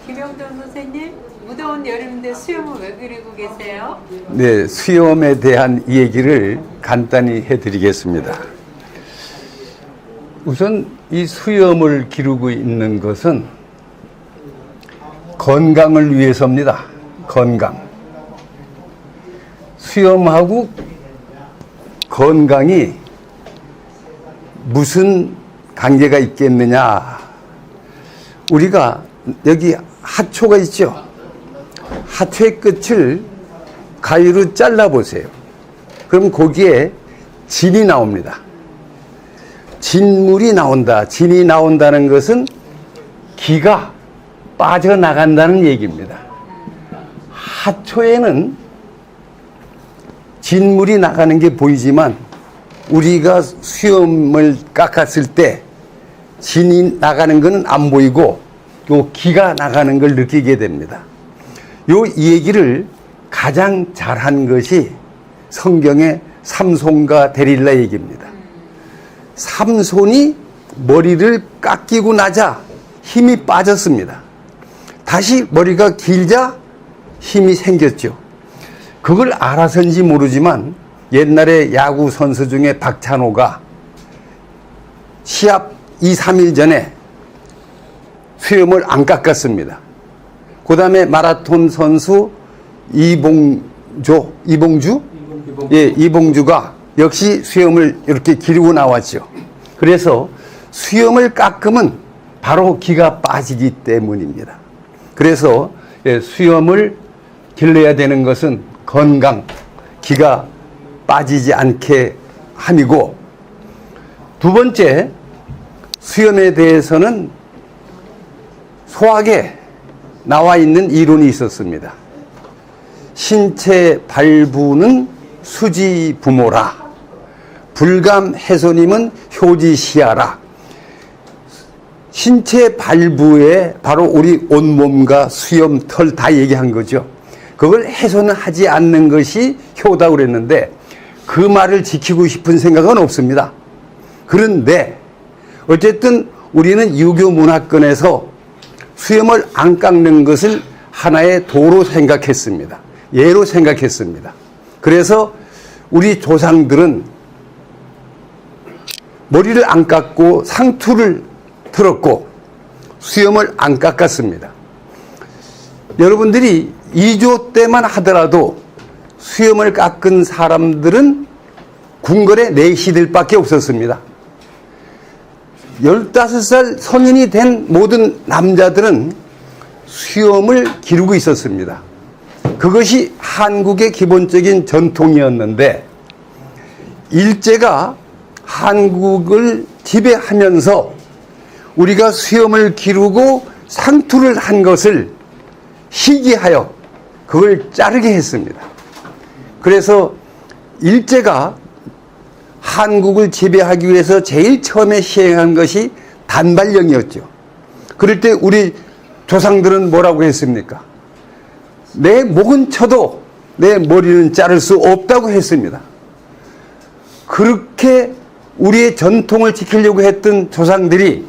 김영돈 선생님, 무더운 여름인데 수염을 왜 그리고 계세요? 네, 수염에 대한 얘기를 간단히 해드리겠습니다. 우선 이 수염을 기르고 있는 것은 건강을 위해서입니다. 건강. 수염하고 건강이 무슨 관계가 있겠느냐. 우리가 여기 하초가 있죠. 하초의 끝을 가위로 잘라보세요. 그럼 거기에 진이 나옵니다. 진물이 나온다. 진이 나온다는 것은 기가 빠져나간다는 얘기입니다. 하초에는 진물이 나가는 게 보이지만 우리가 수염을 깎았을 때 진이 나가는 것은 안 보이고 요 기가 나가는 걸 느끼게 됩니다. 요 얘기를 가장 잘한 것이 성경의 삼손과 데릴라 얘기입니다. 삼손이 머리를 깎이고 나자 힘이 빠졌습니다. 다시 머리가 길자 힘이 생겼죠. 그걸 알아서인지 모르지만 옛날에 야구 선수 중에 박찬호가 시합 2, 3일 전에 수염을 안 깎았습니다. 그 다음에 마라톤 선수 이봉주가 역시 수염을 이렇게 기르고 나왔죠. 그래서 수염을 깎으면 바로 기가 빠지기 때문입니다. 그래서 수염을 길러야 되는 것은 건강, 기가 빠지지 않게 함이고, 두 번째, 수염에 대해서는 소학에 나와 있는 이론이 있었습니다. 신체 발부는 수지 부모라, 불감 해소님은 효지 시하라. 신체 발부에 바로 우리 온몸과 수염, 털 다 얘기한 거죠. 그걸 해소는 하지 않는 것이 효다고 그랬는데 그 말을 지키고 싶은 생각은 없습니다. 그런데 어쨌든 우리는 유교 문화권에서 수염을 안 깎는 것을 하나의 도로 생각했습니다. 예로 생각했습니다. 그래서 우리 조상들은 머리를 안 깎고 상투를 틀었고 수염을 안 깎았습니다. 여러분들이 2조 때만 하더라도 수염을 깎은 사람들은 궁궐의 내시들밖에 없었습니다. 15살 성인이 된 모든 남자들은 수염을 기르고 있었습니다. 그것이 한국의 기본적인 전통이었는데 일제가 한국을 지배하면서 우리가 수염을 기르고 상투를 한 것을 시기하여 그걸 자르게 했습니다. 그래서 일제가 한국을 지배하기 위해서 제일 처음에 시행한 것이 단발령이었죠. 그럴 때 우리 조상들은 뭐라고 했습니까? 내 목은 쳐도 내 머리는 자를 수 없다고 했습니다. 그렇게 우리의 전통을 지키려고 했던 조상들이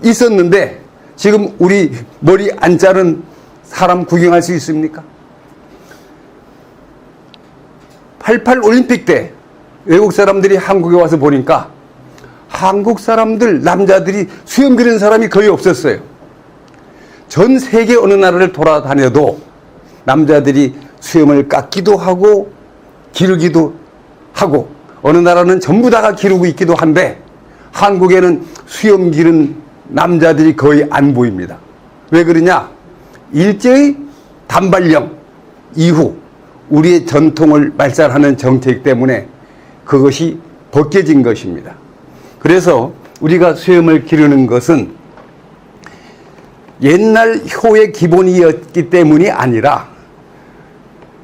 있었는데 지금 우리 머리 안 자른 사람 구경할 수 있습니까? 88 올림픽 때 외국 사람들이 한국에 와서 보니까 한국 사람들, 남자들이 수염 기른 사람이 거의 없었어요. 전 세계 어느 나라를 돌아다녀도 남자들이 수염을 깎기도 하고 기르기도 하고 어느 나라는 전부 다가 기르고 있기도 한데 한국에는 수염 기른 남자들이 거의 안 보입니다. 왜 그러냐? 일제의 단발령 이후 우리의 전통을 말살하는 정책 때문에 그것이 벗겨진 것입니다. 그래서 우리가 수염을 기르는 것은 옛날 효의 기본이었기 때문이 아니라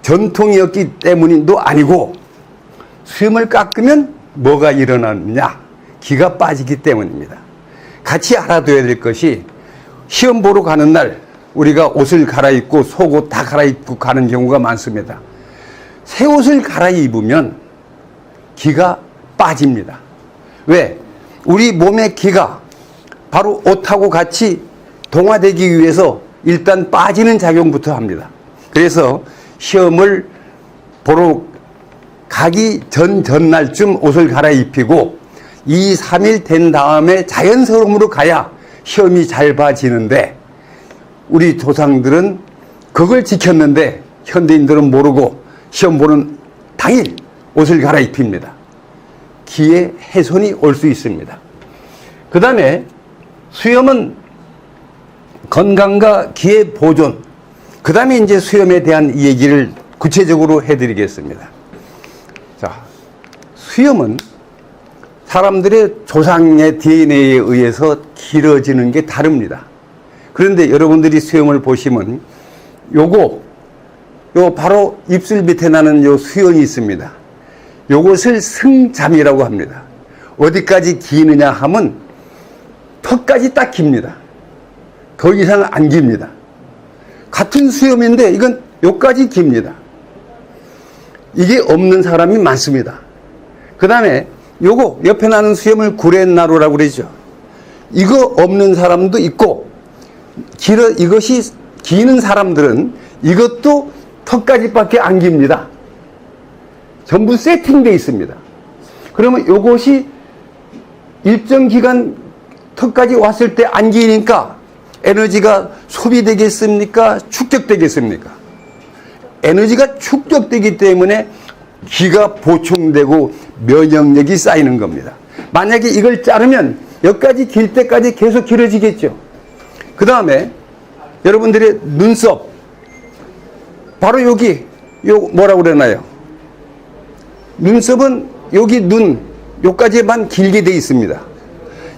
전통이었기 때문도 아니고 수염을 깎으면 뭐가 일어나느냐? 기가 빠지기 때문입니다. 같이 알아둬야 될 것이 시험 보러 가는 날 우리가 옷을 갈아입고 속옷 다 갈아입고 가는 경우가 많습니다. 새 옷을 갈아입으면 기가 빠집니다. 왜? 우리 몸의 기가 바로 옷하고 같이 동화되기 위해서 일단 빠지는 작용부터 합니다. 그래서 시험을 보러 가기 전날쯤 옷을 갈아입히고 2, 3일 된 다음에 자연스러움으로 가야 시험이 잘 봐지는데, 우리 조상들은 그걸 지켰는데 현대인들은 모르고 시험 보는 당일 옷을 갈아입힙니다. 기의 훼손이 올 수 있습니다. 그 다음에 수염은 건강과 기의 보존, 그 다음에 이제 수염에 대한 얘기를 구체적으로 해드리겠습니다. 자, 수염은 사람들의 조상의 DNA에 의해서 길어지는 게 다릅니다. 그런데 여러분들이 수염을 보시면 요 바로 입술 밑에 나는 요 수염이 있습니다. 요것을 승잠이라고 합니다. 어디까지 기느냐 하면 턱까지 딱 깁니다. 더 이상 안 깁니다. 같은 수염인데 이건 요까지 깁니다. 이게 없는 사람이 많습니다. 그 다음에 요거 옆에 나는 수염을 구렛나루라고 그러죠. 이거 없는 사람도 있고, 이것이 기는 사람들은 이것도 턱까지밖에 안 깁니다. 전부 세팅되어 있습니다. 그러면 요것이 일정 기간 턱까지 왔을 때 안 기니까 에너지가 소비되겠습니까? 축적되겠습니까? 에너지가 축적되기 때문에 기가 보충되고 면역력이 쌓이는 겁니다. 만약에 이걸 자르면 여기까지 길 때까지 계속 길어지겠죠. 그 다음에 여러분들의 눈썹, 바로 여기 뭐라고 그러나요? 눈썹은 여기 요까지만 길게 돼 있습니다.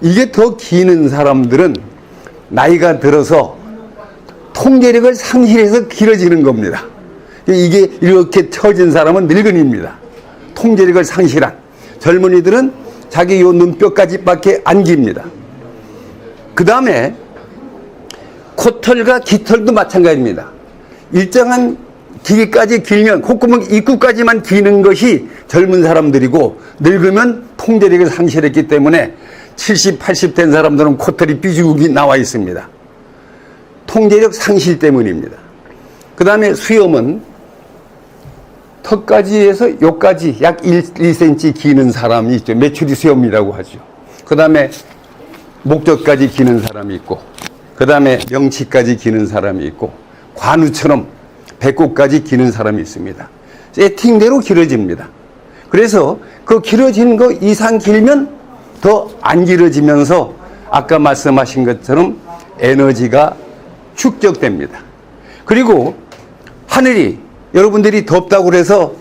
이게 더 기는 사람들은 나이가 들어서 통제력을 상실해서 길어지는 겁니다. 이게 이렇게 처진 사람은 늙은이입니다. 통제력을 상실한. 젊은이들은 자기 요 눈뼈까지밖에 안 깁니다. 그 다음에 코털과 깃털도 마찬가지입니다. 일정한 길이까지 길면 콧구멍 입구까지만 기는 것이 젊은 사람들이고, 늙으면 통제력을 상실했기 때문에 70, 80 된 사람들은 코털이 삐죽이 나와 있습니다. 통제력 상실 때문입니다. 그 다음에 수염은 턱까지에서 요까지 약 2cm 기는 사람이 있죠. 메추리 수염이라고 하죠. 그 다음에 목젖까지 기는 사람이 있고, 그 다음에 명치까지 기는 사람이 있고, 관우처럼 배꼽까지 기는 사람이 있습니다. 세팅대로 길어집니다. 그래서 그 길어지는 거 이상 길면 더 안 길어지면서 아까 말씀하신 것처럼 에너지가 축적됩니다. 그리고 하늘이 여러분들이 덥다고 그래서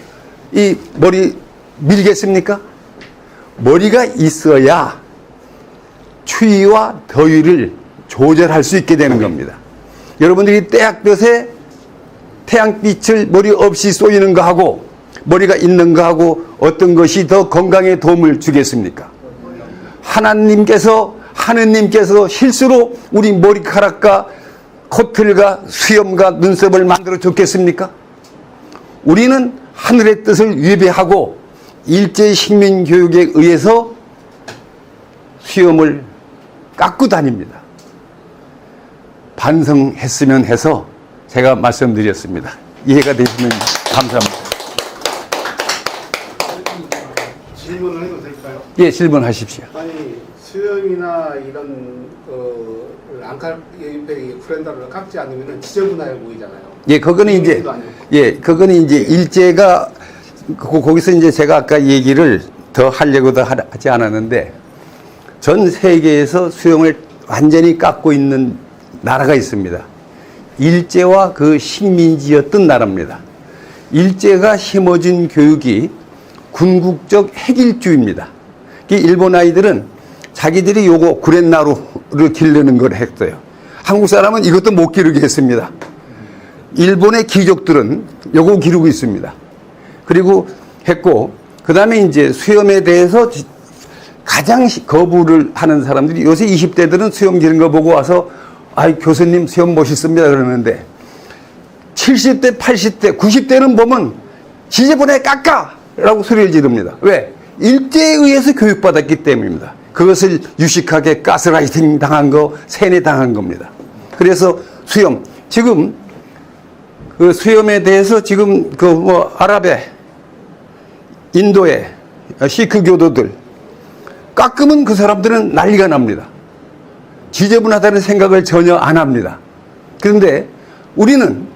이 머리 밀겠습니까? 머리가 있어야 추위와 더위를 조절할 수 있게 되는 겁니다. 여러분들이 때약볕에 태양빛을 머리 없이 쏘이는 거하고 머리가 있는 거하고 어떤 것이 더 건강에 도움을 주겠습니까? 하느님께서 실수로 우리 머리카락과 코털과 수염과 눈썹을 만들어 줬겠습니까? 우리는 하늘의 뜻을 위배하고 일제 식민 교육에 의해서 수염을 깎고 다닙니다. 반성했으면 해서 제가 말씀드렸습니다. 이해가 되시면 감사합니다. 질문을 해도 될까요? 예, 질문하십시오. 아니, 수염이나 이런 쿠렌다를 깎지 않으면 지저분하게 보이잖아요. 예, 그거는 이제 일제가 거기서 이제 제가 아까 얘기를 더 하려고도 하지 않았는데, 전 세계에서 수염을 완전히 깎고 있는 나라가 있습니다. 일제와 그 식민지였던 나라입니다. 일제가 심어준 교육이 군국적 핵일주입니다. 일본 아이들은 자기들이 요거 구렛나루를 기르는 걸 했어요. 한국 사람은 이것도 못 기르게 했습니다. 일본의 귀족들은 요거 기르고 있습니다. 그리고 했고, 그 다음에 이제 수염에 대해서 가장 거부를 하는 사람들이, 요새 20대들은 수염 기른 거 보고 와서 아이, 교수님 수염 멋있습니다 그러는데, 70대, 80대, 90대는 보면 지저분해 깎아! 라고 소리를 지릅니다. 왜? 일제에 의해서 교육받았기 때문입니다. 그것을 유식하게 가스라이팅 당한 거, 세뇌 당한 겁니다. 그래서 수염, 지금 그 수염에 대해서 지금 그 뭐 아랍의 인도의 시크 교도들 깎으면 그 사람들은 난리가 납니다. 지저분하다는 생각을 전혀 안 합니다. 그런데 우리는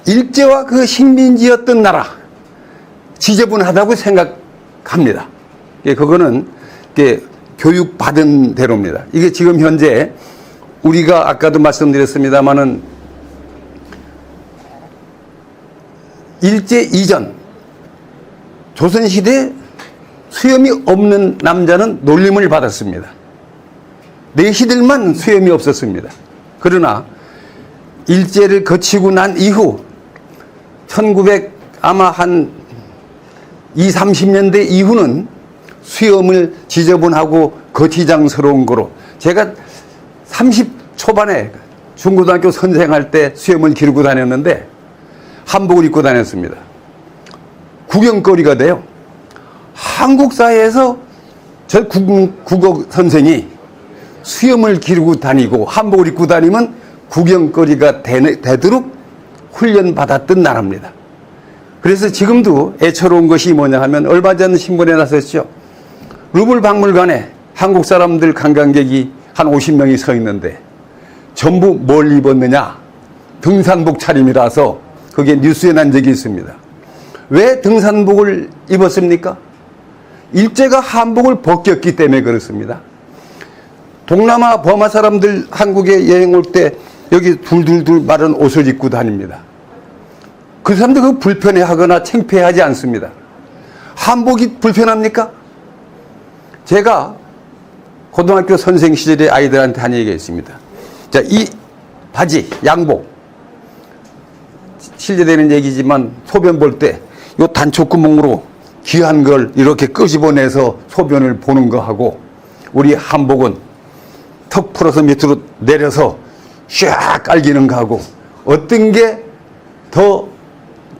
일제와 그 식민지였던 나라 지저분하다고 생각합니다. 그거는 교육받은 대로입니다. 이게 지금 현재 우리가 아까도 말씀드렸습니다마는 일제 이전 조선시대 수염이 없는 남자는 놀림을 받았습니다. 내시들만 수염이 없었습니다. 그러나 일제를 거치고 난 이후 1900 아마 한 20, 30년대 이후는 수염을 지저분하고 거치장스러운 거로 제가 30 초반에 중고등학교 선생할 때 수염을 기르고 다녔는데 한복을 입고 다녔습니다. 구경거리가 돼요. 한국 사회에서 저 국어 선생이 수염을 기르고 다니고 한복을 입고 다니면 구경거리가 되도록 훈련받았던 나라입니다. 그래서 지금도 애처로운 것이 뭐냐 하면 얼마 전 신문에 나섰죠. 루블 박물관에 한국 사람들 관광객이 한 50명이 서 있는데 전부 뭘 입었느냐? 등산복 차림이라서 그게 뉴스에 난 적이 있습니다. 왜 등산복을 입었습니까? 일제가 한복을 벗겼기 때문에 그렇습니다. 동남아 버마 사람들 한국에 여행 올 때 여기 둘둘둘 마른 옷을 입고 다닙니다. 그 사람들 그거 불편해하거나 창피해하지 않습니다. 한복이 불편합니까? 제가 고등학교 선생 시절에 아이들한테 한 얘기가 있습니다. 자, 이 바지, 양복. 실례되는 얘기지만 소변 볼 때 요 단초구멍으로 귀한 걸 이렇게 끄집어내서 소변을 보는 거 하고 우리 한복은 턱 풀어서 밑으로 내려서 샥 깔기는 거 하고 어떤 게 더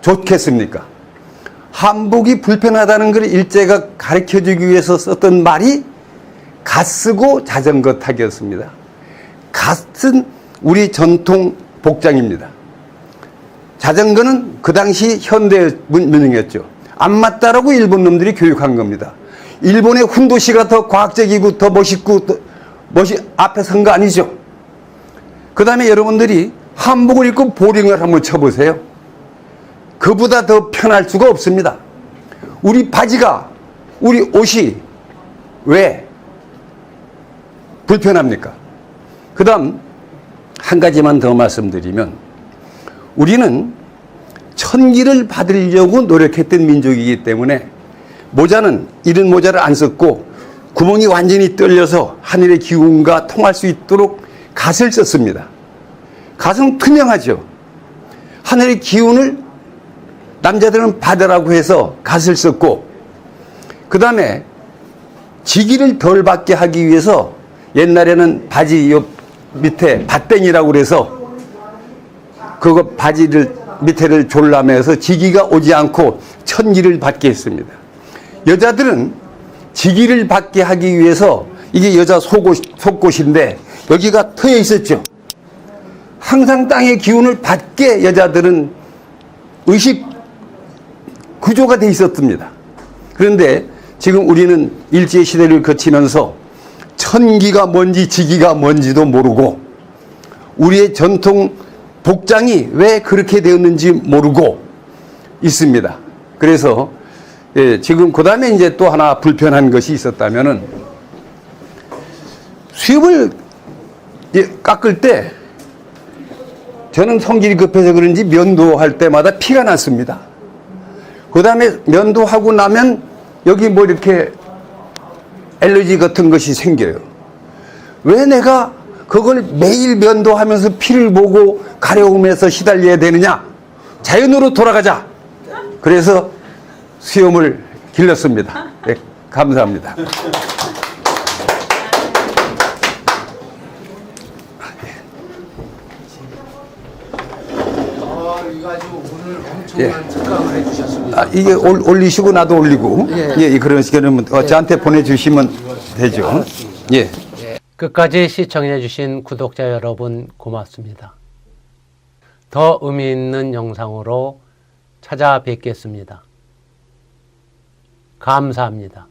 좋겠습니까? 한복이 불편하다는 걸 일제가 가르쳐주기 위해서 썼던 말이 갓 쓰고 자전거 타기였습니다. 갓은 우리 전통 복장입니다. 자전거는 그 당시 현대 문명이었죠. 안 맞다라고 일본 놈들이 교육한 겁니다. 일본의 훈도시가 더 과학적이고 더 멋있고 앞에 선 거 아니죠. 그 다음에 여러분들이 한복을 입고 보링을 한번 쳐보세요. 그보다 더 편할 수가 없습니다. 우리 바지가, 우리 옷이 왜 불편합니까? 그 다음 한 가지만 더 말씀드리면 우리는 천기를 받으려고 노력했던 민족이기 때문에 모자는 이런 모자를 안 썼고 구멍이 완전히 뚫려서 하늘의 기운과 통할 수 있도록 갓을 썼습니다. 갓은 투명하죠. 하늘의 기운을 남자들은 받으라고 해서 갓을 썼고 그 다음에 지기를 덜 받게 하기 위해서 옛날에는 바지 옆 밑에 밭땡이라고 그래서 그거 바지를 밑에를 졸라매서 지기가 오지 않고 천기를 받게 했습니다. 여자들은 지기를 받게 하기 위해서 이게 여자 속옷인데 여기가 트여 있었죠. 항상 땅의 기운을 받게 여자들은 의식 구조가 돼 있었습니다. 그런데 지금 우리는 일제시대를 거치면서 천기가 뭔지 지기가 뭔지도 모르고 우리의 전통 복장이 왜 그렇게 되었는지 모르고 있습니다. 그래서 지금 그 다음에 이제 또 하나 불편한 것이 있었다면은 수염을 깎을 때 저는 성질이 급해서 그런지 면도할 때마다 피가 났습니다. 그 다음에 면도하고 나면 여기 뭐 이렇게 알러지 같은 것이 생겨요. 왜 내가 그걸 매일 면도하면서 피를 보고 가려움에서 시달려야 되느냐? 자연으로 돌아가자. 그래서 수염을 길렀습니다. 네, 감사합니다. 이거 아주 오늘 엄청난 특강을 해주셨습니다. 이게 올리시고 나도 올리고 그런 식으로 저한테 보내주시면 되죠. 예. 끝까지 시청해주신 구독자 여러분 고맙습니다. 더 의미 있는 영상으로 찾아뵙겠습니다. 감사합니다.